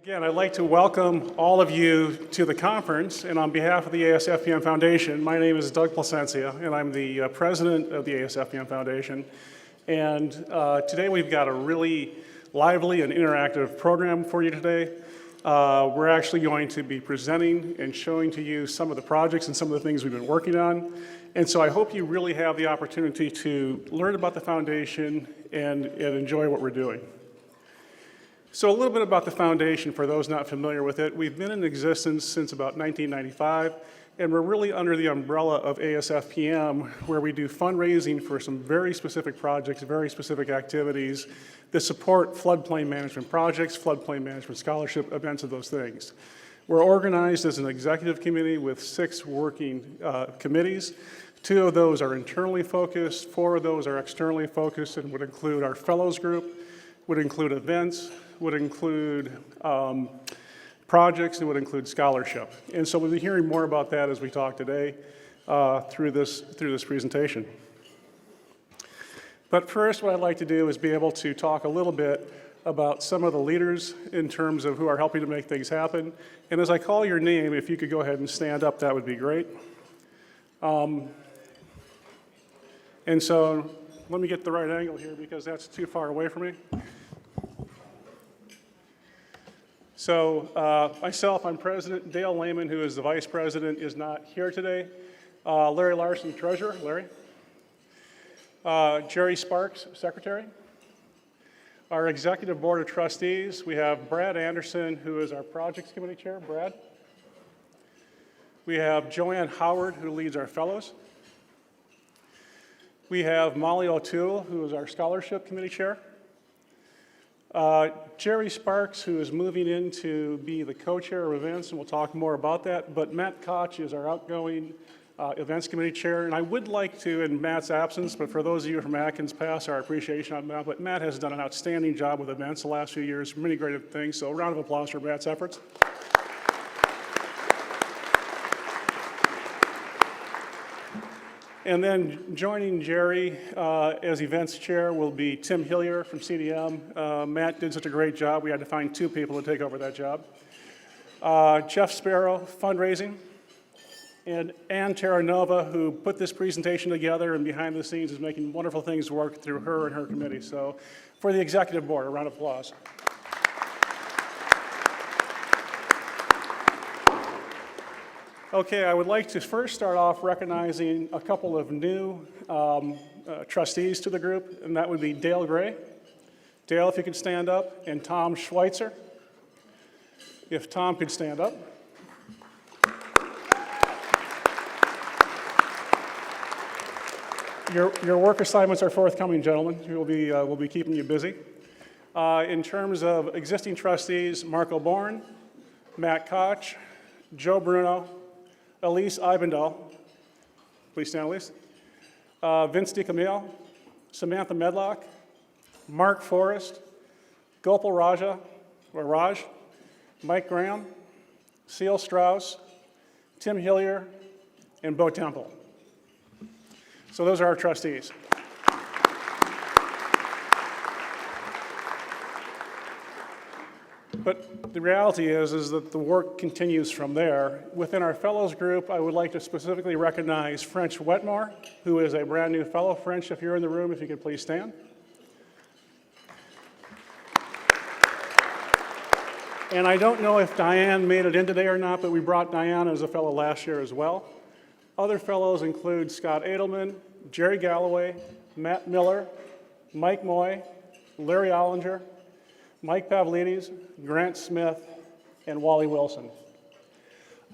Again, I'd like to welcome all of you to the conference, and on behalf of the ASFPM Foundation, my name is Doug Plasencia, and I'm the president of the ASFPM Foundation. And today we've got a really lively and interactive program for you today. We're actually going to be presenting and showing to you some of the projects and some of the things we've been working on. And so I hope you really have the opportunity to learn about the foundation and enjoy what we're doing. So a little bit about the foundation for those not familiar with it. We've been in existence since about 1995, and we're really under the umbrella of ASFPM, where we do fundraising for some very specific projects, very specific activities that support floodplain management projects, floodplain management scholarship, events, and those things. We're organized as an executive committee with 6 working committees. 2 of those are internally focused, 4 of those are externally focused, and would include our fellows group, would include events, would include projects, and would include scholarship. And so we'll be hearing more about that as we talk today through this presentation. But first, what I'd like to do is be able to talk a little bit about some of the leaders in terms of who are helping to make things happen. And as I call your name, if you could go ahead and stand up, that would be great. And so let me get the right angle here because that's too far away from me. So myself, I'm president. Dale Lehman, who is the vice president, is not here today. Larry Larson, treasurer. Larry. Jerry Sparks, secretary. Our executive board of trustees, we have Brad Anderson, who is our projects committee chair. Brad. We have Joanne Howard, who leads our fellows. We have Molly O'Toole, who is our scholarship committee chair. Jerry Sparks, who is moving in to be the co-chair of events, and we'll talk more about that. But Matt Koch is our outgoing events committee chair. And I would like to, in Matt's absence, but for those of you from Atkins, pass our appreciation on Matt. But Matt has done an outstanding job with events the last few years, many great things. So a round of applause for Matt's efforts. And then joining Jerry as events chair will be Tim Hillier from CDM. Matt did such a great job, we had to find 2 people to take over that job. Jeff Sparrow, fundraising. And Ann Terranova, who put this presentation together and behind the scenes is making wonderful things work through her and her committee. So for the executive board, a round of applause. Okay, I would like to first start off recognizing a couple of new trustees to the group, and that would be Dale Gray. Dale, if you could stand up, and Tom Schweitzer. If Tom could stand up. Your work assignments are forthcoming, gentlemen. We'll be keeping you busy. In terms of existing trustees, Mark O'Born, Matt Koch, Joe Bruno, Elise Eibendal, please stand, Elise. Vince DiCamille, Samantha Medlock, Mark Forrest, Gopal Raj, Mike Graham, Seal Strauss, Tim Hillier, and Bo Temple. So those are our trustees. But the reality is that the work continues from there. Within our fellows group, I would like to specifically recognize French Wetmore, who is a brand new fellow. French, if you're in the room, if you could please stand. And I don't know if Diane made it in today or not, but we brought Diane as a fellow last year as well. Other fellows include Scott Edelman, Jerry Galloway, Matt Miller, Mike Moy, Larry Ollinger, Mike Pavlidis, Grant Smith, and Wally Wilson.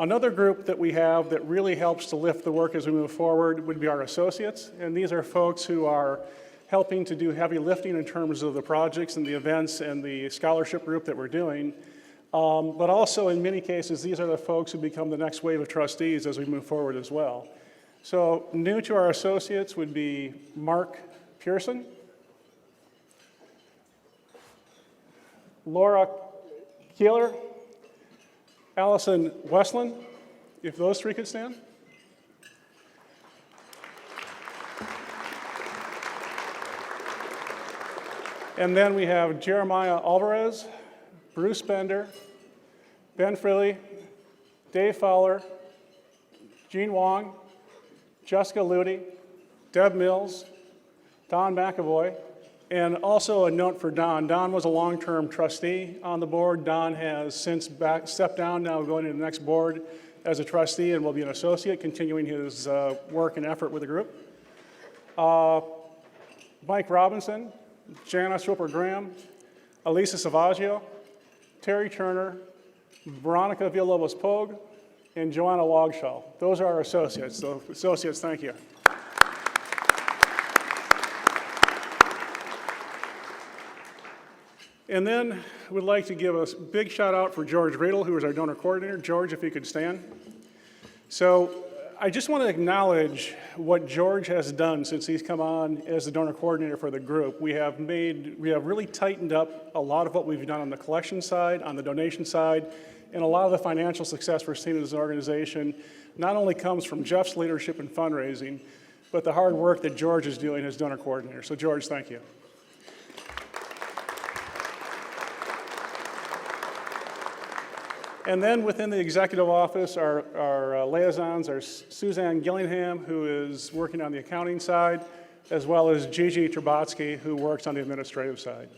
Another group that we have that really helps to lift the work as we move forward would be our associates, and these are folks who are helping to do heavy lifting in terms of the projects and the events and the scholarship group that we're doing. But also in many cases, these are the folks who become the next wave of trustees as we move forward as well. So new to our associates would be Mark Pearson, Laura Keeler, Allison Westland, if those 3 could stand. And then we have Jeremiah Alvarez, Bruce Bender, Ben Frilley, Dave Fowler, Gene Wong, Jessica Ludy, Deb Mills, Don McAvoy, and also a note for Don. Don was a long-term trustee on the board. Don has since stepped down, now going to the next board as a trustee and will be an associate, continuing his work and effort with the group. Mike Robinson, Janice Roper-Graham, Elisa Savaggio, Terry Turner, Veronica Villalobos-Pogue, and Joanna Wagshaw. Those are our associates. So associates, thank you. And then we'd like to give a big shout out for George Riedel, who is our donor coordinator. George, if you could stand. So I just want to acknowledge what George has done since he's come on as the donor coordinator for the group. We have really tightened up a lot of what we've done on the collection side, on the donation side, and a lot of the financial success we're seeing as an organization not only comes from Jeff's leadership in fundraising, but the hard work that George is doing as donor coordinator. So George, thank you. And then within the executive office, our liaisons are Suzanne Gillingham, who is working on the accounting side, as well as Gigi Trabotsky, who works on the administrative side.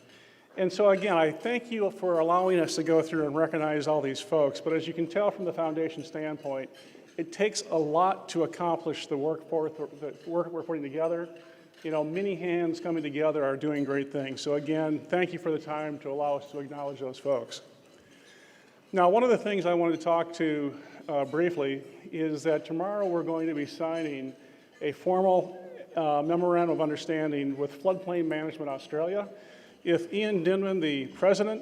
And so again, I thank you for allowing us to go through and recognize all these folks, but as you can tell from the foundation standpoint, it takes a lot to accomplish the work we're putting together. You know, many hands coming together are doing great things. So again, thank you for the time to allow us to acknowledge those folks. Now, one of the things I wanted to talk to briefly is that tomorrow we're going to be signing a formal memorandum of understanding with Floodplain Management Australia. If Ian Dinman, the president,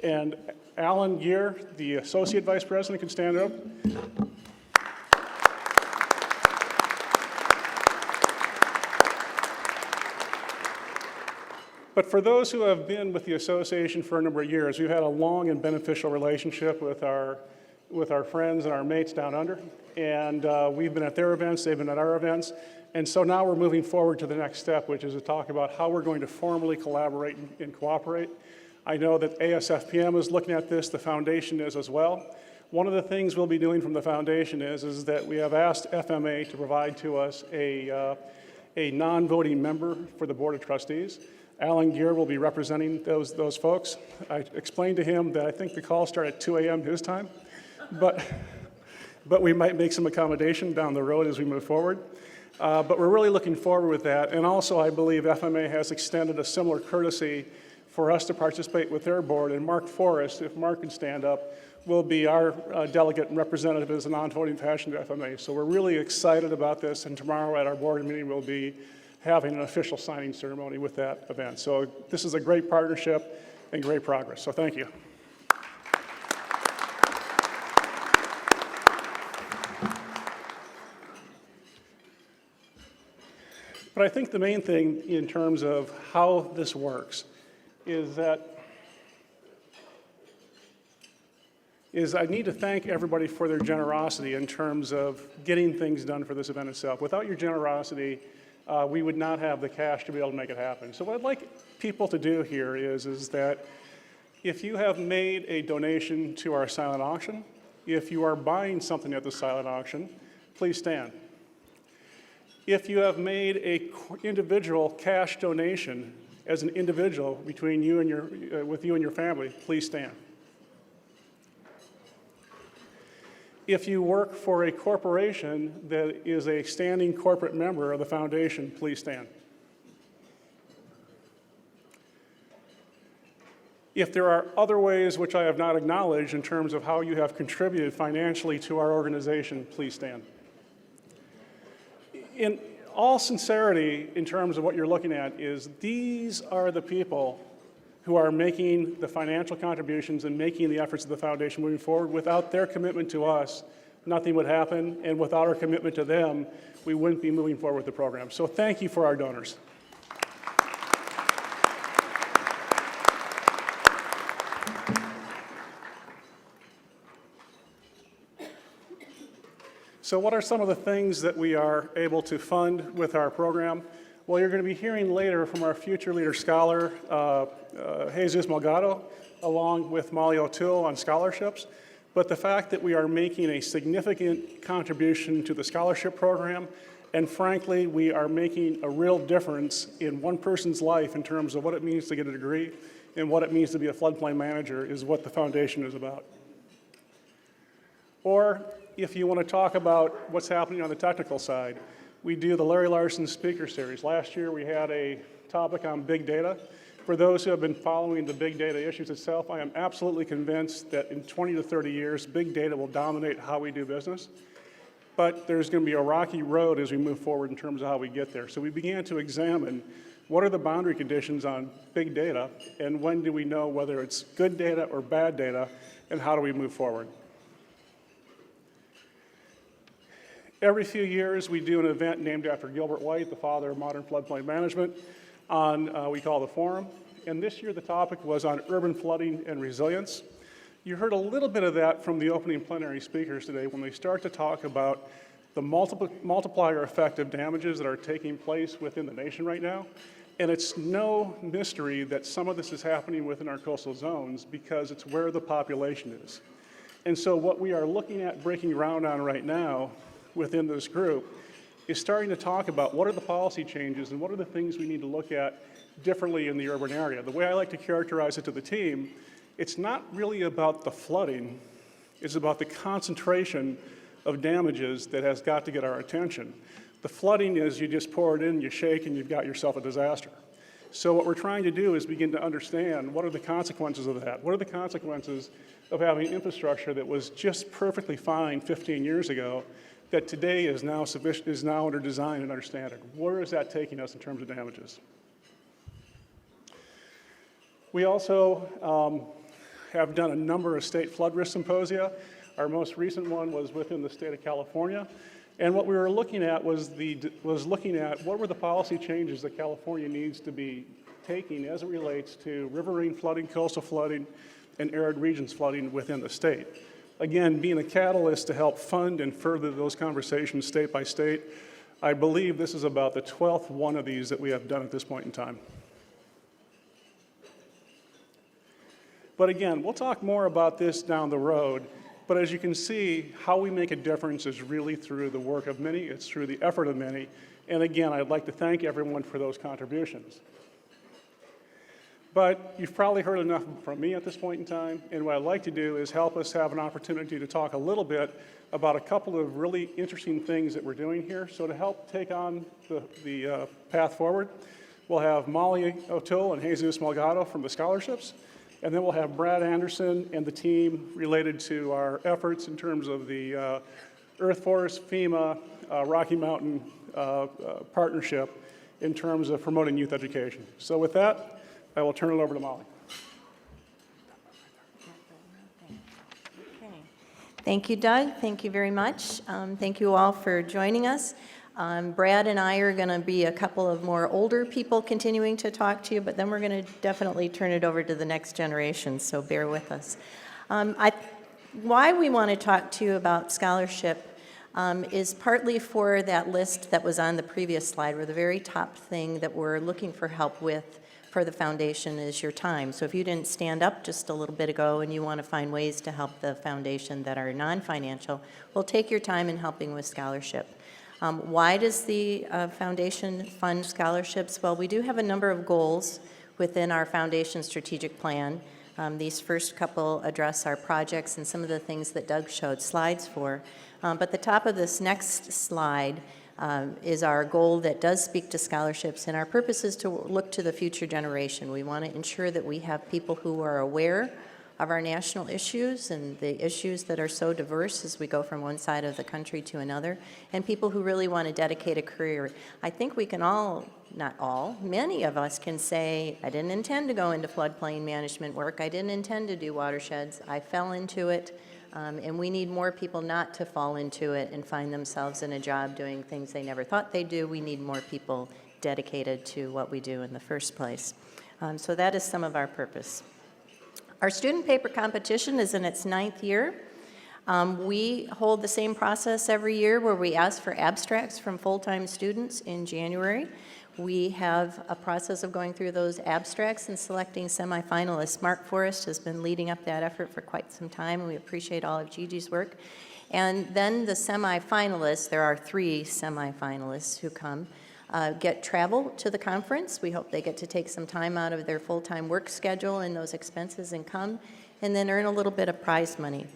and Alan Gear, the associate vice president, could stand up. But for those who have been with the association for a number of years, we've had a long and beneficial relationship with our friends and our mates down under. And we've been at their events, they've been at our events. And so now we're moving forward to the next step, which is to talk about how we're going to formally collaborate and cooperate. I know that ASFPM is looking at this, the foundation is as well. One of the things we'll be doing from the foundation is that we have asked FMA to provide to us a non-voting member for the Board of Trustees. Alan Gear will be representing those folks. I explained to him that I think the call started at 2 a.m. his time, but we might make some accommodation down the road as we move forward. But we're really looking forward with that. And also, I believe FMA has extended a similar courtesy for us to participate with their board. And Mark Forrest, if Mark can stand up, will be our delegate and representative as a non-voting fashion to FMA. So we're really excited about this. And tomorrow at our board meeting, we'll be having an official signing ceremony with that event. So this is a great partnership and great progress. So thank you. But I think the main thing in terms of how this works is I need to thank everybody for their generosity in terms of getting things done for this event itself. Without your generosity, we would not have the cash to be able to make it happen. So what I'd like people to do here is that if you have made a donation to our silent auction, if you are buying something at the silent auction, please stand. If you have made an individual cash donation as an individual between you and with you and your family, please stand. If you work for a corporation that is a standing corporate member of the foundation, please stand. If there are other ways which I have not acknowledged in terms of how you have contributed financially to our organization, please stand. In all sincerity, in terms of what you're looking at, is these are the people who are making the financial contributions and making the efforts of the foundation moving forward. Without their commitment to us, nothing would happen, and without our commitment to them, we wouldn't be moving forward with the program. So thank you for our donors. So what are some of the things that we are able to fund with our program? Well, you're going to be hearing later from our future leader scholar, Jesus Mulgado, along with Molly O'Toole on scholarships. but the fact that we are making a significant contribution to the scholarship program, and frankly, we are making a real difference in one person's life in terms of what it means to get a degree and what it means to be a floodplain manager is what the foundation is about. Or if you want to talk about what's happening on the technical side, we do the Larry Larson Speaker Series. Last year we had a topic on big data. For those who have been following the big data issues itself, I am absolutely convinced that in 20 to 30 years, big data will dominate how we do business. But there's going to be a rocky road as we move forward in terms of how we get there. So we began to examine what are the boundary conditions on big data, and when do we know whether it's good data or bad data, and how do we move forward? Every few years, we do an event named after Gilbert White, the father of modern floodplain management, on we call the Forum. And this year, the topic was on urban flooding and resilience. You heard a little bit of that from the opening plenary speakers today when they start to talk about the multiplier effect of damages that are taking place within the nation right now. And it's no mystery that some of this is happening within our coastal zones because it's where the population is. And so what we are looking at breaking ground on right now within this group is starting to talk about what are the policy changes and what are the things we need to look at differently in the urban area. The way I like to characterize it to the team, it's not really about the flooding, it's about the concentration of damages that has got to get our attention. The flooding is you just pour it in, you shake, and you've got yourself a disaster. So what we're trying to do is begin to understand what are the consequences of that? What are the consequences of having infrastructure that was just perfectly fine 15 years ago that today is now under design and under standard? Where is that taking us in terms of damages? We also have done a number of state flood risk symposia. Our most recent one was within the state of California. And what we were looking at was looking at what were the policy changes that California needs to be taking as it relates to riverine flooding, coastal flooding, and arid regions flooding within the state. Again, being a catalyst to help fund and further those conversations state by state, I believe this is about the 12th one of these that we have done at this point in time. But again, we'll talk more about this down the road, but as you can see, how we make a difference is really through the work of many, it's through the effort of many, and again, I'd like to thank everyone for those contributions. But you've probably heard enough from me at this point in time, and what I'd like to do is help us have an opportunity to talk a little bit about a couple of really interesting things that we're doing here. So to help take on the path forward, we'll have Molly O'Toole and Jesus Mulgado from the scholarships, and then we'll have Brad Anderson and the team related to our efforts in terms of the Earth Force, FEMA, Rocky Mountain partnership in terms of promoting youth education. So with that, I will turn it over to Molly. Okay. Thank you, Doug. Thank you very much. Thank you all for joining us. Brad and I are going to be a couple of more older people continuing to talk to you, but then we're going to definitely turn it over to the next generation, so bear with us. Why we want to talk to you about scholarship is partly for that list that was on the previous slide, where the very top thing that we're looking for help with for the foundation is your time. So if you didn't stand up just a little bit ago and you want to find ways to help the foundation that are non-financial, well, take your time in helping with scholarship. Why does the foundation fund scholarships? Well, we do have a number of goals within our foundation strategic plan. These first couple address our projects and some of the things that Doug showed slides for. But the top of this next slide is our goal that does speak to scholarships, and our purpose is to look to the future generation. We want to ensure that we have people who are aware of our national issues and the issues that are so diverse as we go from one side of the country to another, and people who really want to dedicate a career. I think we can all, not all, many of us can say, I didn't intend to go into floodplain management work, I didn't intend to do watersheds, I fell into it. And we need more people not to fall into it and find themselves in a job doing things they never thought they'd do. We need more people dedicated to what we do in the first place. So that is some of our purpose. Our student paper competition is in its 9th year. We hold the same process every year where we ask for abstracts from full-time students in January. We have a process of going through those abstracts and selecting semifinalists. Mark Forrest has been leading up that effort for quite some time, and we appreciate all of Gigi's work. And then the semifinalists, there are 3 semifinalists who come, get travel to the conference. We hope they get to take some time out of their full-time work schedule and those expenses and come, and then earn a little bit of prize money.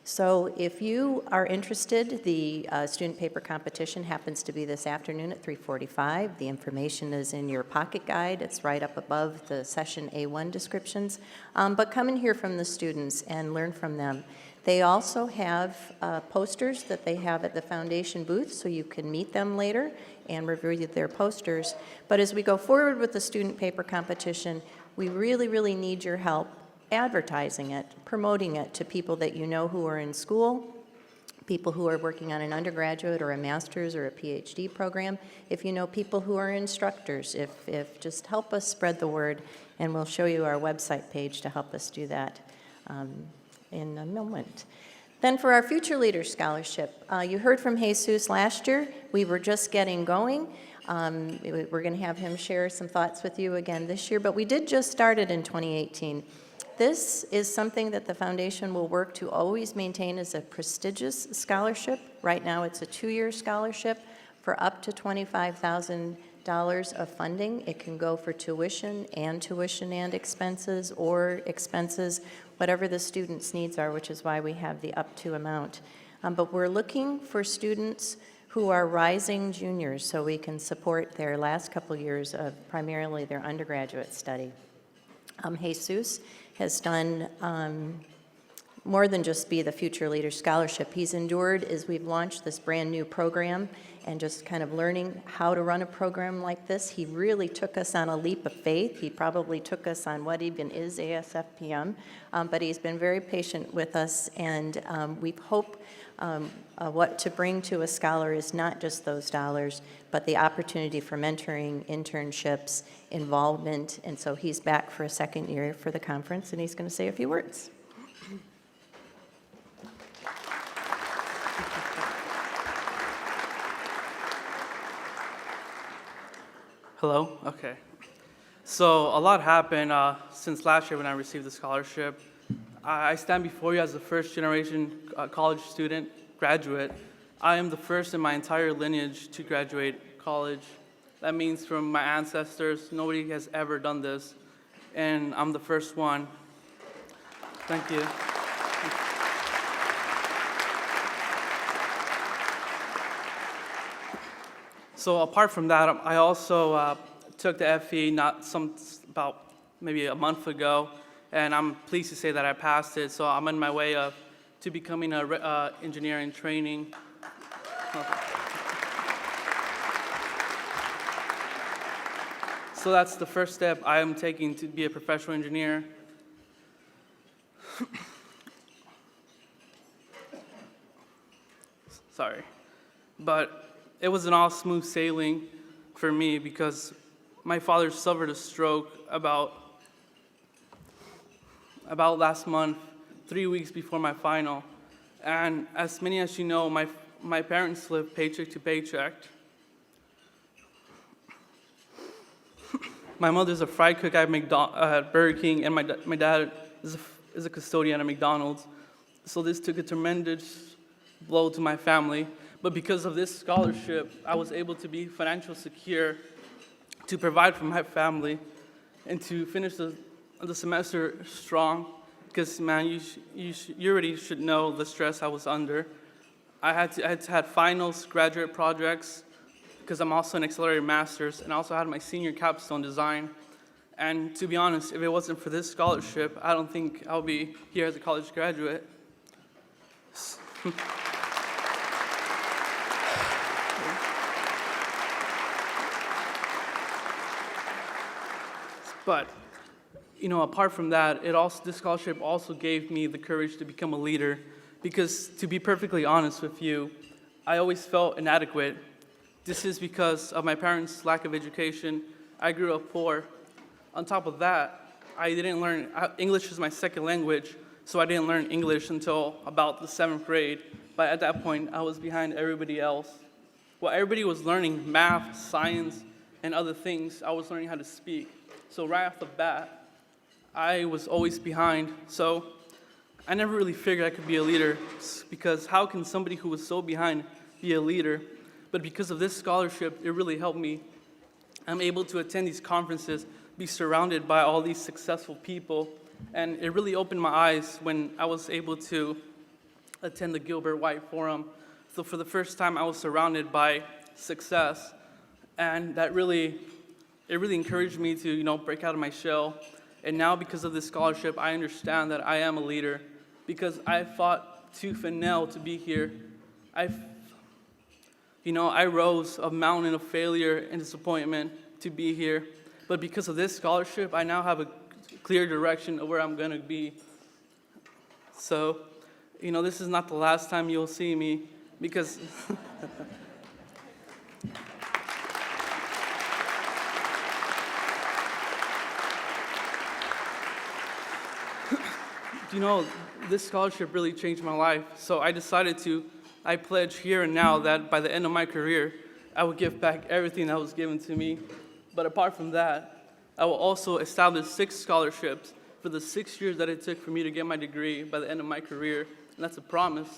So if you are interested, the student paper competition happens to be this afternoon at 3:45. The information is in your pocket guide. It's right up above the session A1 descriptions. But come and hear from the students and learn from them. They also have posters that they have at the foundation booth, so you can meet them later and review their posters. But as we go forward with the student paper competition, we really, really need your help advertising it, promoting it to people that you know who are in school, people who are working on an undergraduate or a master's or a PhD program. If you know people who are instructors, if just help us spread the word, and we'll show you our website page to help us do that in a moment. Then for our Future Leaders Scholarship, you heard from Jesus last year. We were just getting going. We're going to have him share some thoughts with you again this year, but we did just start it in 2018. This is something that the foundation will work to always maintain as a prestigious scholarship. Right now, it's a 2-year scholarship for up to $25,000 of funding. It can go for tuition and expenses, or expenses, whatever the student's needs are, which is why we have the up to amount. But we're looking for students who are rising juniors so we can support their last couple years of primarily their undergraduate study. Jesus has done more than just be the Future Leaders Scholarship. He's endured as we've launched this brand new program and just kind of learning how to run a program like this. He really took us on a leap of faith. He probably took us on what even is ASFPM, but he's been very patient with us, and we hope what to bring to a scholar is not just those dollars, but the opportunity for mentoring, internships, involvement, and so he's back for a second year for the conference, and he's going to say a few words. Hello? Okay. So a lot happened since last year when I received the scholarship. I stand before you as a first-generation college student, graduate. I am the first in my entire lineage to graduate college. That means from my ancestors, nobody has ever done this, and I'm the first one. Thank you. So apart from that, I also took the FE about maybe a month ago, and I'm pleased to say that I passed it. So I'm on my way to becoming an engineer in training. So that's the first step I am taking to be a professional engineer. Sorry. But it wasn't all smooth sailing for me because my father suffered a stroke about last month, 3 weeks before my final. And as many as you know, my parents live paycheck to paycheck. My mother's a fry cook at Burger King, and my dad is a custodian at McDonald's. So this took a tremendous blow to my family. But because of this scholarship, I was able to be financially secure, to provide for my family, and to finish the semester strong. Because, man, you already should know the stress I was under. I had to have finals, graduate projects, because I'm also an accelerated master's, and I also had my senior capstone design. And to be honest, if it wasn't for this scholarship, I don't think I'll be here as a college graduate. But, apart from that, this scholarship also gave me the courage to become a leader, because to be perfectly honest with you, I always felt inadequate. This is because of my parents' lack of education. I grew up poor. On top of that, I didn't learn, English is my second language, so I didn't learn English until about the 7th grade. But at that point, I was behind everybody else. Well, everybody was learning math, science, and other things, I was learning how to speak. So right off the bat, I was always behind. So I never really figured I could be a leader, because how can somebody who was so behind be a leader? But because of this scholarship, it really helped me. I'm able to attend these conferences, be surrounded by all these successful people, and it really opened my eyes when I was able to attend the Gilbert White Forum. So for the first time, I was surrounded by success, and it really encouraged me to, break out of my shell. And now, because of this scholarship, I understand that I am a leader, because I fought tooth and nail to be here. I rose a mountain of failure and disappointment to be here, but because of this scholarship, I now have a clear direction of where I'm going to be. So, this is not the last time you'll see me, because this scholarship really changed my life. So I pledge here and now that by the end of my career, I will give back everything that was given to me. But apart from that, I will also establish 6 scholarships for the 6 years that it took for me to get my degree by the end of my career. And that's a promise.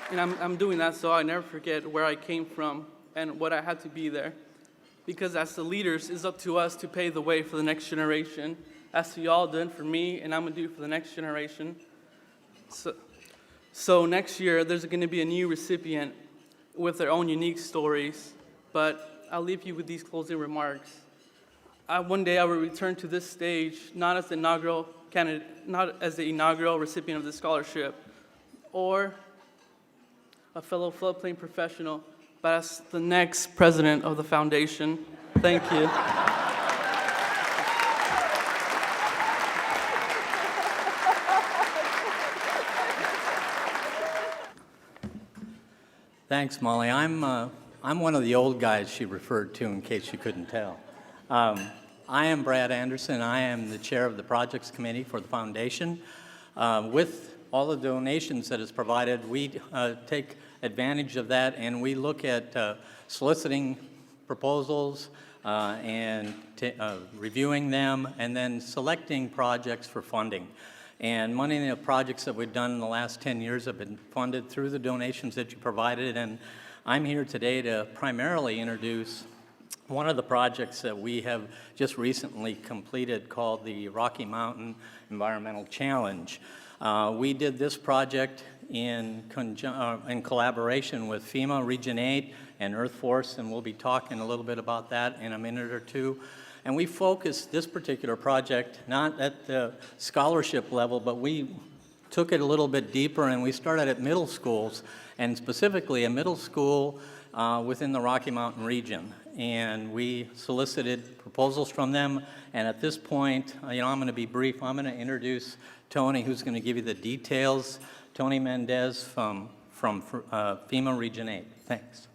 And I'm doing that so I never forget where I came from and what I had to be there. Because as the leaders, it's up to us to pave the way for the next generation. As y'all done for me, and I'm going to do for the next generation. So next year, there's going to be a new recipient with their own unique stories. But I'll leave you with these closing remarks. One day I will return to this stage, not as the inaugural candidate, not as the inaugural recipient of the scholarship, or a fellow floodplain professional, but as the next president of the foundation. Thank you. Thanks, Molly. I'm one of the old guys she referred to, in case you couldn't tell. I am Brad Anderson. I am the chair of the projects committee for the foundation. With all the donations that is provided, we take advantage of that, and we look at soliciting proposals and reviewing them, and then selecting projects for funding. And many of the projects that we've done in the last 10 years have been funded through the donations that you provided, and I'm here today to primarily introduce one of the projects that we have just recently completed called the Rocky Mountain Environmental Challenge. We did this project in collaboration with Fema, Region 8, and Earth Force, and we'll be talking a little bit about that in a minute or two. And we focused this particular project not at the scholarship level, but we took it a little bit deeper, and we started at middle schools, and specifically a middle school within the Rocky Mountain region. And we solicited proposals from them, and at this point, I'm going to be brief. I'm going to introduce Tony, who's going to give you the details. Tony Mendez from FEMA Region 8. Thanks.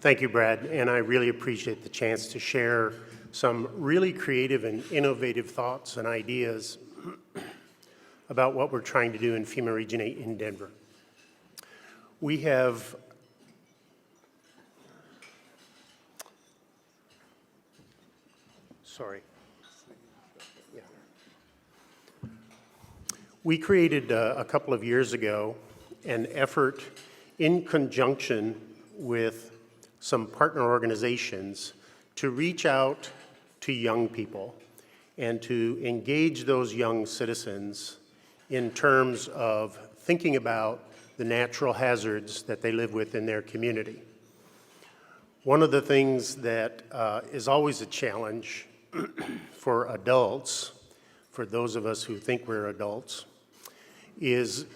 Thank you, Brad, and I really appreciate the chance to share some really creative and innovative thoughts and ideas about what we're trying to do in FEMA Region 8 in Denver. We have We created a couple of years ago an effort in conjunction with some partner organizations to reach out to young people and to engage those young citizens in terms of thinking about the natural hazards that they live with in their community. One of the things that is always a challenge for adults, for those of us who think we're adults, is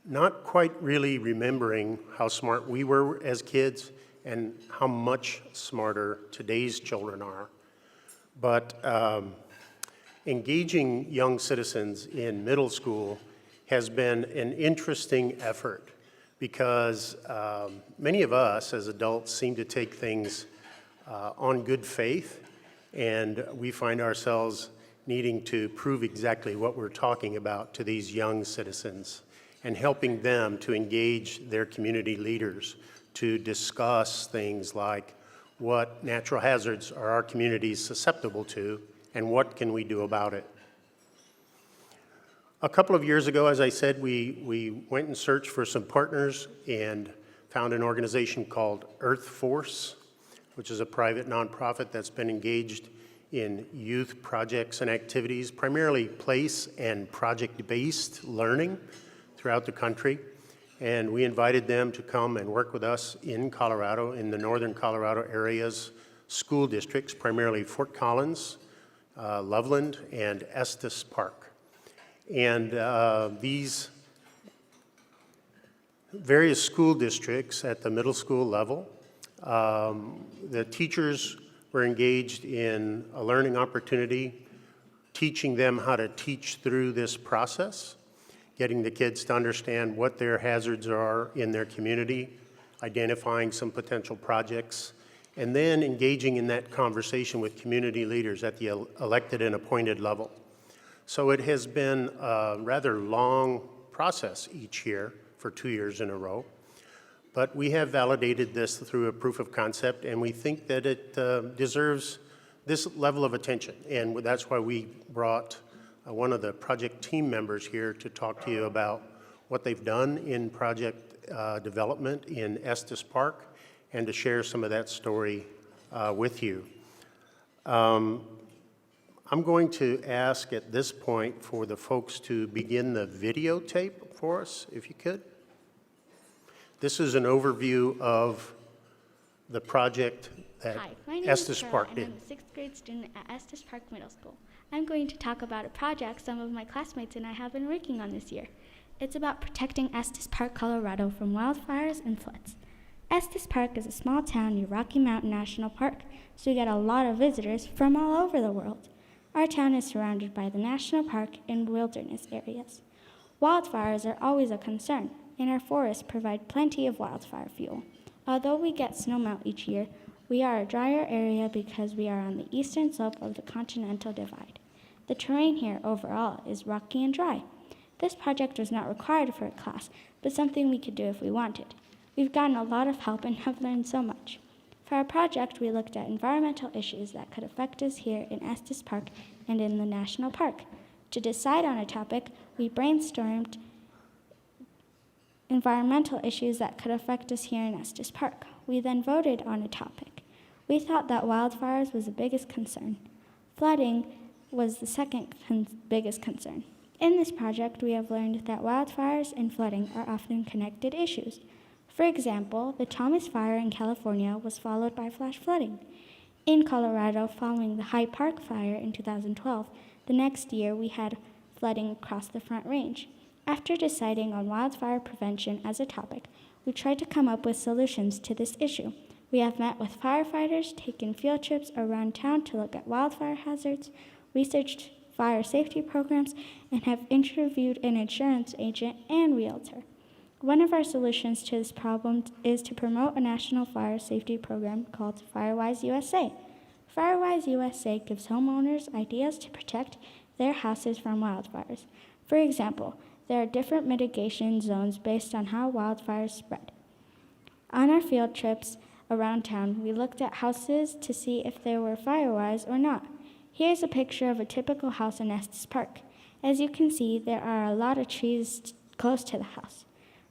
not quite really remembering how smart we were as kids and how much smarter today's children are. But engaging young citizens in middle school has been an interesting effort because many of us as adults seem to take things on good faith And we find ourselves needing to prove exactly what we're talking about to these young citizens and helping them to engage their community leaders to discuss things like what natural hazards are our communities susceptible to and what can we do about it. A couple of years ago, as I said, we went and searched for some partners and found an organization called Earth Force, which is a private nonprofit that's been engaged in youth projects and activities, primarily place and project-based learning throughout the country. And we invited them to come and work with us in Colorado, in the northern Colorado areas, school districts, primarily Fort Collins, Loveland, and Estes Park. And these various school districts at the middle school level, the teachers were engaged in a learning opportunity, teaching them how to teach through this process, getting the kids to understand what their hazards are in their community, identifying some potential projects, and then engaging in that conversation with community leaders at the elected and appointed level. So it has been a rather long process each year for 2 years in a row, but we have validated this through a proof of concept, and we think that it deserves this level of attention, and that's why we brought one of the project team members here to talk to you about what they've done in project development in Estes Park and to share some of that story with you. I'm going to ask at this point for the folks to begin the videotape for us, if you could. This is an overview of the project that Hi, my name Estes is Carla, Park and did. I'm a 6th grade student at Estes Park Middle School. I'm going to talk about a project some of my classmates and I have been working on this year. It's about protecting Estes Park, Colorado from wildfires and floods. Estes Park is a small town near Rocky Mountain National Park, so we get a lot of visitors from all over the world. Our town is surrounded by the national park and wilderness areas. Wildfires are always a concern, and our forests provide plenty of wildfire fuel. Although we get snowmelt each year, we are a drier area because we are on the eastern slope of the Continental Divide. The terrain here overall is rocky and dry. This project was not required for a class, but something we could do if we wanted. We've gotten a lot of help and have learned so much. For our project, we looked at environmental issues that could affect us here in Estes Park and in the national park. To decide on a topic, we brainstormed environmental issues that could affect us here in Estes Park. We then voted on a topic. We thought that wildfires was the biggest concern. Flooding was the second biggest concern. In this project, we have learned that wildfires and flooding are often connected issues. For example, the Thomas Fire in California was followed by flash flooding. In Colorado, following the Hyde Park Fire in 2012, the next year we had flooding across the Front Range. After deciding on wildfire prevention as a topic, we tried to come up with solutions to this issue. We have met with firefighters, taken field trips around town to look at wildfire hazards, researched fire safety programs, and have interviewed an insurance agent and realtor. One of our solutions to this problem is to promote a national fire safety program called FireWise USA. FireWise USA gives homeowners ideas to protect their houses from wildfires. For example, there are different mitigation zones based on how wildfires spread. On our field trips around town, we looked at houses to see if they were FireWise or not. Here's a picture of a typical house in Estes Park. As you can see, there are a lot of trees close to the house.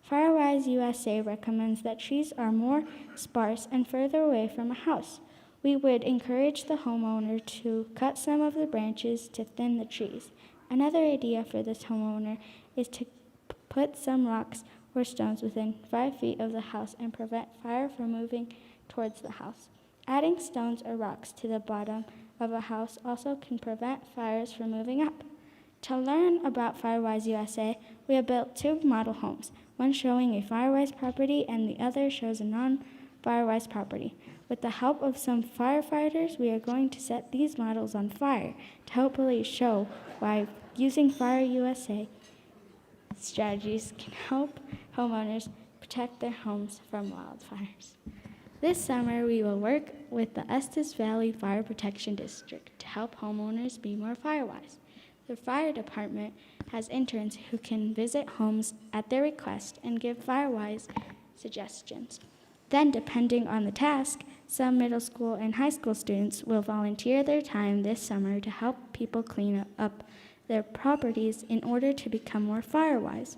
FireWise USA recommends that trees are more sparse and further away from a house. We would encourage the homeowner to cut some of the branches to thin the trees. Another idea for this homeowner is to put some rocks or stones within 5 feet of the house and prevent fire from moving towards the house. Adding stones or rocks to the bottom of a house also can prevent fires from moving up. To learn about FireWise USA, we have built 2 model homes, one showing a FireWise property and the other shows a non-FireWise property. With the help of some firefighters, we are going to set these models on fire to hopefully show why using Fire USA strategies can help homeowners protect their homes from wildfires. This summer, we will work with the Estes Valley Fire Protection District to help homeowners be more fire-wise. The fire department has interns who can visit homes at their request and give fire-wise suggestions. Then, depending on the task, some middle school and high school students will volunteer their time this summer to help people clean up their properties in order to become more fire-wise.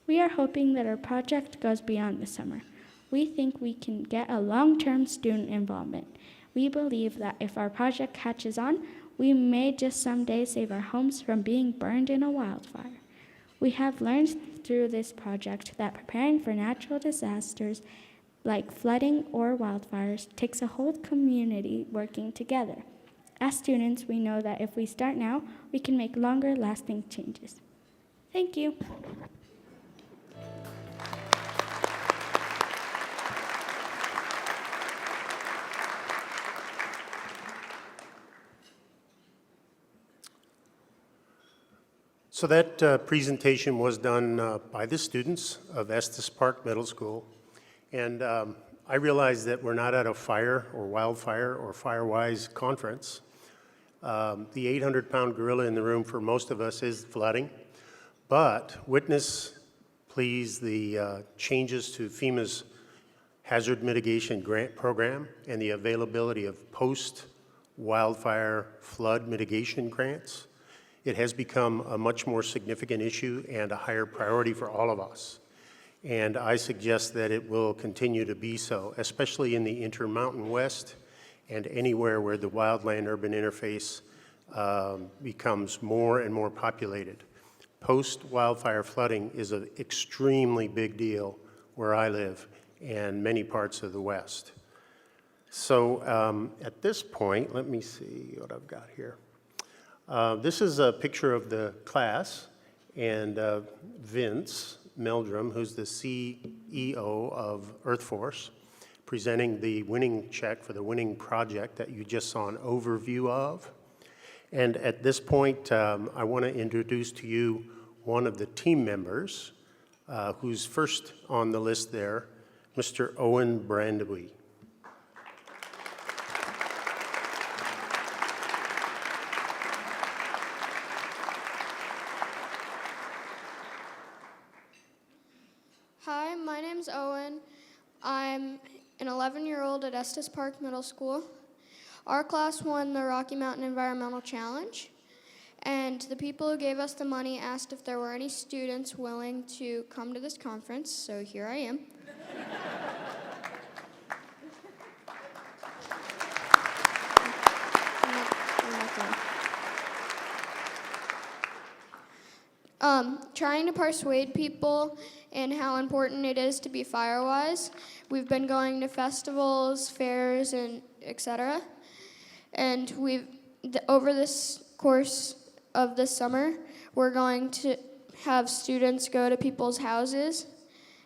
We are hoping that our project goes beyond the summer. We think we can get a long-term student involvement. We believe that if our project catches on, we may just someday save our homes from being burned in a wildfire. We have learned through this project that preparing for natural disasters like flooding or wildfires takes a whole community working together. As students, we know that if we start now, we can make longer-lasting changes. Thank you. So that presentation was done by the students of Estes Park Middle School. And I realize that we're not at a fire or wildfire or Firewise conference. The 800-pound gorilla in the room for most of us is flooding. But witness, please, the changes to FEMA's Hazard Mitigation Grant Program and the availability of post-wildfire flood mitigation grants. It has become a much more significant issue and a higher priority for all of us. And I suggest that it will continue to be so, especially in the Intermountain West and anywhere where the wildland-urban interface becomes more and more populated. Post-wildfire flooding is an extremely big deal where I live and many parts of the West. So at this point, let me see what I've got here. This is a picture of the class, and Vince Meldrum, who's the CEO of EarthForce, presenting the winning check for the winning project that you just saw an overview of. And at this point, I want to introduce to you one of the team members, who's first on the list there, Mr. Owen Brandewee. Hi, my name's Owen. I'm an 11-year-old at Estes Park Middle School. Our class won the Rocky Mountain Environmental Challenge, and the people who gave us the money asked if there were any students willing to come to this conference, so here I am. Trying to persuade people in how important it is to be fire-wise. We've been going to festivals, fairs, and etc. And over this course of this summer, we're going to have students go to people's houses,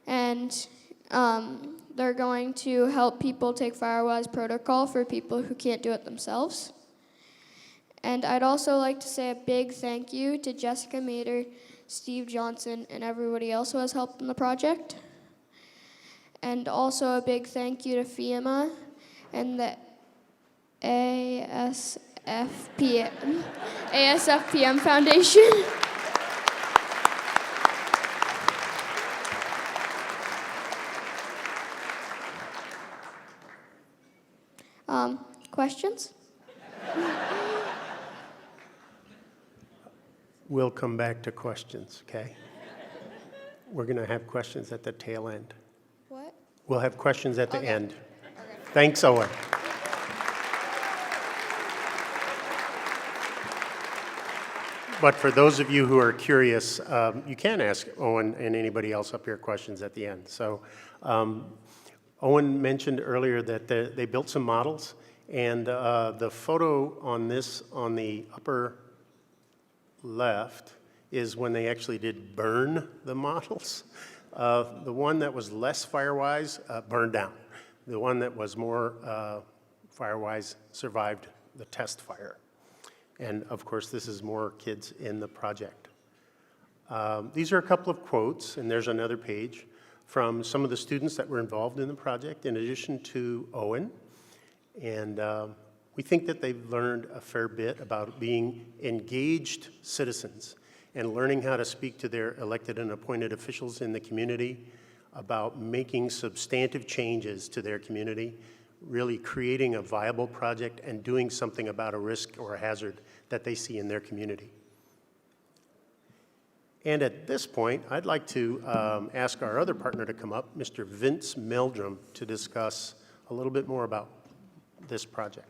and they're going to help people take fire-wise protocol for people who can't do it themselves. And I'd also like to say a big thank you to Jessica Mater, Steve Johnson, and everybody else who has helped in the project. And also a big thank you to Fema and the ASFPM Foundation. Questions? We'll come back to questions, okay? We're going to have questions at the tail end. What? We'll have questions at the Okay. end. Okay. Thanks, Owen. But for those of you who are curious, you can ask Owen and anybody else up here questions at the end. So Owen mentioned earlier that they built some models, and the photo on this, on the upper left, is when they actually did burn the models. The one that was less fire-wise burned down. The one that was more fire-wise survived the test fire. And of course, this is more kids in the project. These are a couple of quotes, and there's another page. from some of the students that were involved in the project, in addition to Owen. And we think that they've learned a fair bit about being engaged citizens and learning how to speak to their elected and appointed officials in the community about making substantive changes to their community, really creating a viable project and doing something about a risk or a hazard that they see in their community. And at this point, I'd like to ask our other partner to come up, Mr. Vince Meldrum, to discuss a little bit more about this project.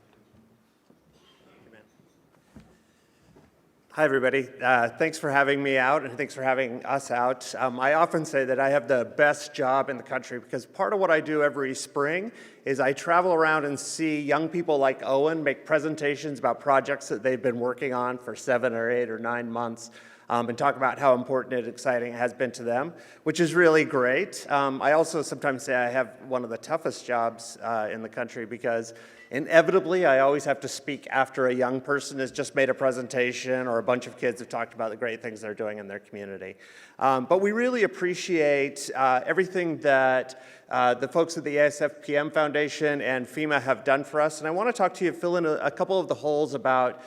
Hi, everybody. Thanks for having me out, and thanks for having us out. I often say that I have the best job in the country because part of what I do every spring is I travel around and see young people like Owen make presentations about projects that they've been working on for 7 or 8 or 9 months, and talk about how important and exciting it has been to them, which is really great. I also sometimes say I have one of the toughest jobs in the country because inevitably I always have to speak after a young person has just made a presentation or a bunch of kids have talked about the great things they're doing in their community. But we really appreciate everything that the folks at the ASFPM Foundation and Fema have done for us. And I want to talk to you, fill in a couple of the holes about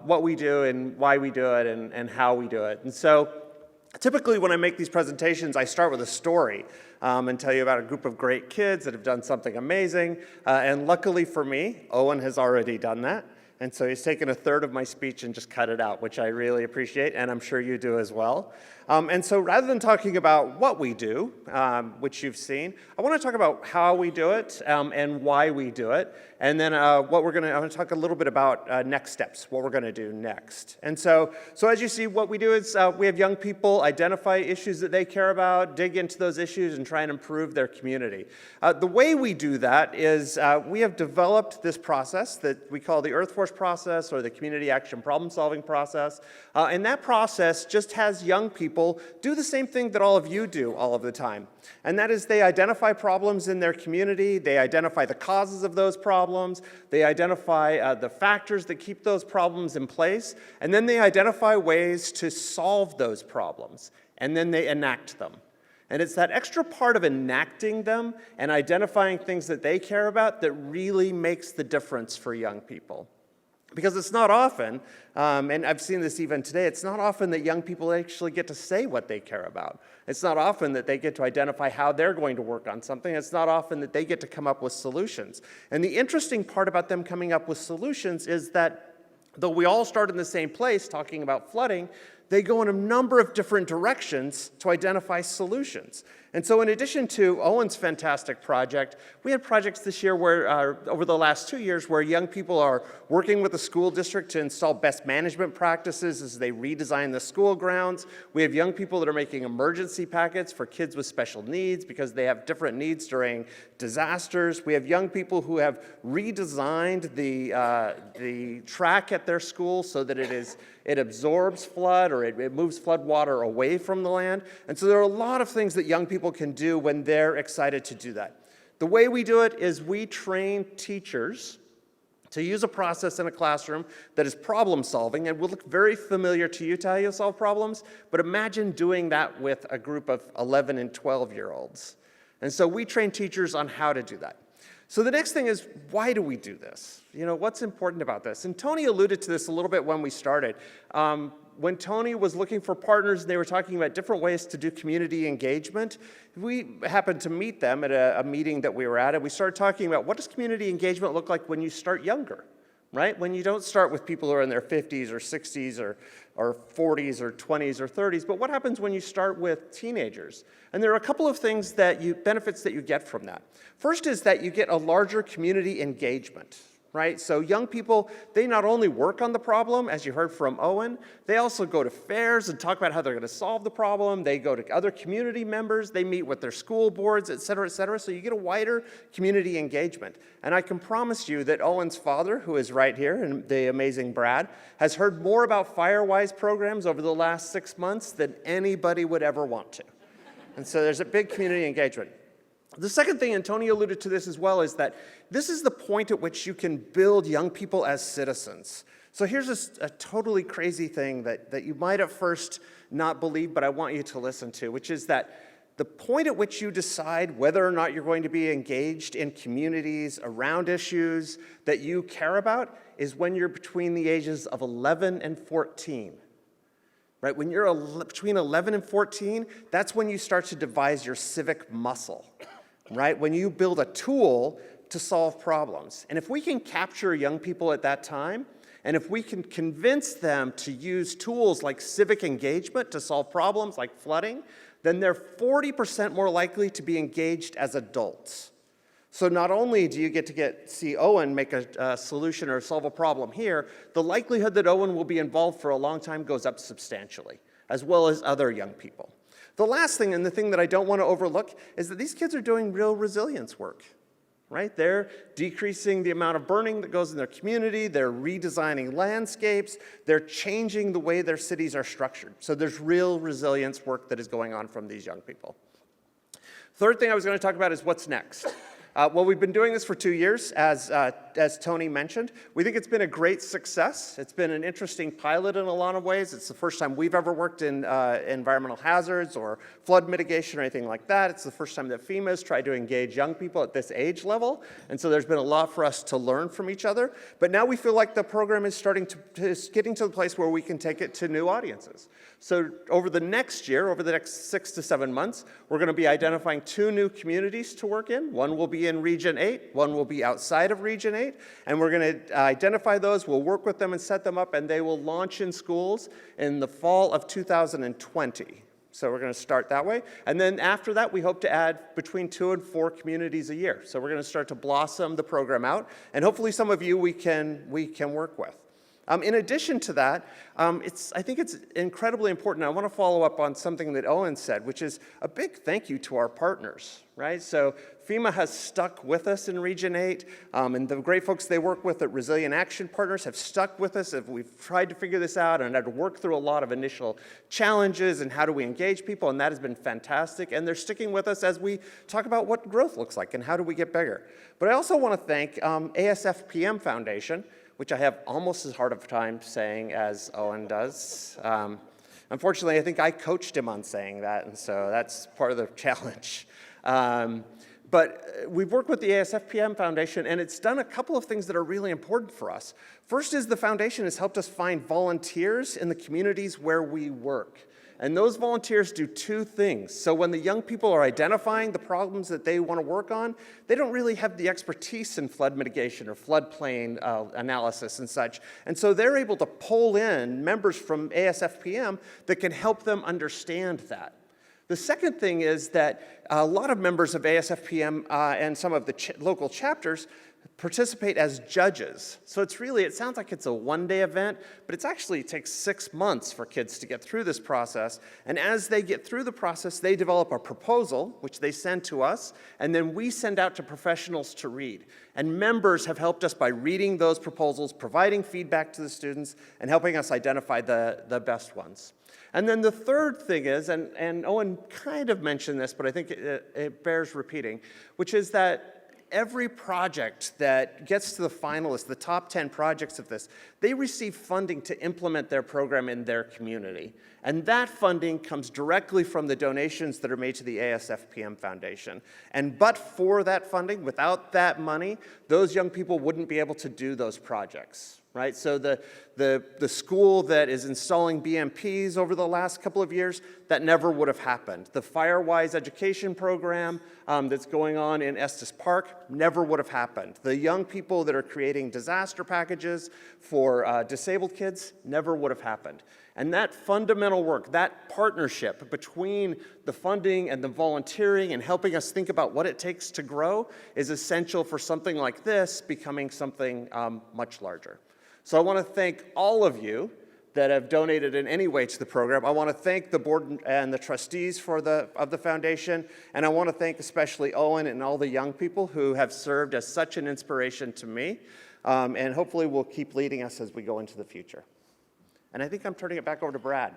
what we do and why we do it and how we do it. And so typically when I make these presentations, I start with a story and tell you about a group of great kids that have done something amazing. And luckily for me, Owen has already done that. And so he's taken a third of my speech and just cut it out, which I really appreciate, and I'm sure you do as well. And so rather than talking about what we do, which you've seen, I want to talk about how we do it and why we do it. And then I'm going to talk a little bit about next steps, what we're going to do next. And so as you see, what we do is we have young people identify issues that they care about, dig into those issues, and try and improve their community. The way we do that is we have developed this process that we call the Earth Force process or the Community Action Problem Solving process. And that process just has young people do the same thing that all of you do all of the time. And that is they identify problems in their community, they identify the causes of those problems, they identify the factors that keep those problems in place, and then they identify ways to solve those problems, and then they enact them. And it's that extra part of enacting them and identifying things that they care about that really makes the difference for young people. Because it's not often, and I've seen this even today, it's not often that young people actually get to say what they care about. It's not often that they get to identify how they're going to work on something. It's not often that they get to come up with solutions. And the interesting part about them coming up with solutions is that though we all start in the same place talking about flooding, they go in a number of different directions to identify solutions. And so in addition to Owen's fantastic project, we had projects this year where, over the last 2 years, where young people are working with the school district to install best management practices as they redesign the school grounds. We have young people that are making emergency packets for kids with special needs because they have different needs during disasters. We have young people who have redesigned the track at their school so that it absorbs flood or it moves flood water away from the land. And so there are a lot of things that young people can do when they're excited to do that. The way we do it is we train teachers to use a process in a classroom that is problem solving and will look very familiar to you to how you solve problems, but imagine doing that with a group of 11 and 12-year-olds. And so we train teachers on how to do that. So the next thing is, why do we do this? You know, what's important about this? And Tony alluded to this a little bit when we started. When Tony was looking for partners and they were talking about different ways to do community engagement, we happened to meet them at a meeting that we were at, and we started talking about what does community engagement look like when you start younger, right? When you don't start with people who are in their 50s or 60s or 40s or 20s or 30s, but what happens when you start with teenagers? And there are a couple of benefits that you get from that. First is that you get a larger community engagement. Right? So young people, they not only work on the problem, as you heard from Owen, they also go to fairs and talk about how they're going to solve the problem. They go to other community members. They meet with their school boards, et cetera, et cetera. So you get a wider community engagement. And I can promise you that Owen's father, who is right here, and the amazing Brad, has heard more about FireWise programs over the last 6 months than anybody would ever want to. And so there's a big community engagement. The second thing, and Tony alluded to this as well, is that this is the point at which you can build young people as citizens. So here's a totally crazy thing that you might at first not believe, but I want you to listen to, which is that The point at which you decide whether or not you're going to be engaged in communities around issues that you care about is when you're between the ages of 11 and 14. Right? When you're between 11 and 14, that's when you start to devise your civic muscle. Right? When you build a tool to solve problems. And if we can capture young people at that time, and if we can convince them to use tools like civic engagement to solve problems like flooding, then they're 40% more likely to be engaged as adults. So not only do you get to see Owen make a solution or solve a problem here, the likelihood that Owen will be involved for a long time goes up substantially, as well as other young people. The last thing, and the thing that I don't want to overlook, is that these kids are doing real resilience work. Right? They're decreasing the amount of burning that goes in their community, they're redesigning landscapes, they're changing the way their cities are structured. So there's real resilience work that is going on from these young people. Third thing I was going to talk about is what's next. Well, we've been doing this for 2 years, as Tony mentioned. We think it's been a great success. It's been an interesting pilot in a lot of ways. It's the first time we've ever worked in environmental hazards or flood mitigation or anything like that. It's the first time that Fema has tried to engage young people at this age level. And so there's been a lot for us to learn from each other. But now we feel like the program is getting to the place where we can take it to new audiences. So over the next year, over the next 6 to 7 months, we're going to be identifying 2 new communities to work in. One will be in Region 8, one will be outside of Region 8, and we're going to identify those, we'll work with them and set them up, and they will launch in schools in the fall of 2020. So we're going to start that way. And then after that, we hope to add between 2 and 4 communities a year. So we're going to start to blossom the program out, and hopefully some of you we can work with. In addition to that, I think it's incredibly important. I want to follow up on something that Owen said, which is a big thank you to our partners, right? So FEMA has stuck with us in Region 8, and the great folks they work with at Resilient Action Partners have stuck with us as we've tried to figure this out and had to work through a lot of initial challenges and how do we engage people, and that has been fantastic. And they're sticking with us as we talk about what growth looks like and how do we get bigger. But I also want to thank ASFPM Foundation, which I have almost as hard of a time saying as Owen does. Unfortunately, I think I coached him on saying that, and so that's part of the challenge. But we've worked with the ASFPM Foundation, and it's done a couple of things that are really important for us. First is the foundation has helped us find volunteers in the communities where we work. And those volunteers do 2 things. So when the young people are identifying the problems that they want to work on, they don't really have the expertise in flood mitigation or floodplain analysis and such. And so they're able to pull in members from ASFPM that can help them understand that. The second thing is that a lot of members of ASFPM and some of the local chapters participate as judges. So it sounds like it's a one-day event, but it takes 6 months for kids to get through this process. And as they get through the process, they develop a proposal, which they send to us, and then we send out to professionals to read. And members have helped us by reading those proposals, providing feedback to the students, and helping us identify the best ones. And then the third thing is, and Owen kind of mentioned this, but I think it bears repeating, which is that every project that gets to the finalists, the top 10 projects of this, they receive funding to implement their program in their community. And that funding comes directly from the donations that are made to the ASFPM Foundation. And but for that funding, without that money, those young people wouldn't be able to do those projects. Right? So the school that is installing BMPs over the last couple of years, that never would have happened. The FireWise education program that's going on in Estes Park never would have happened. The young people that are creating disaster packages for disabled kids never would have happened. And that fundamental work, that partnership between the funding and the volunteering and helping us think about what it takes to grow is essential for something like this becoming something much larger. So I want to thank all of you that have donated in any way to the program. I want to thank the board and the trustees of the foundation, and I want to thank especially Owen and all the young people who have served as such an inspiration to me, and hopefully will keep leading us as we go into the future. And I think I'm turning it back over to Brad.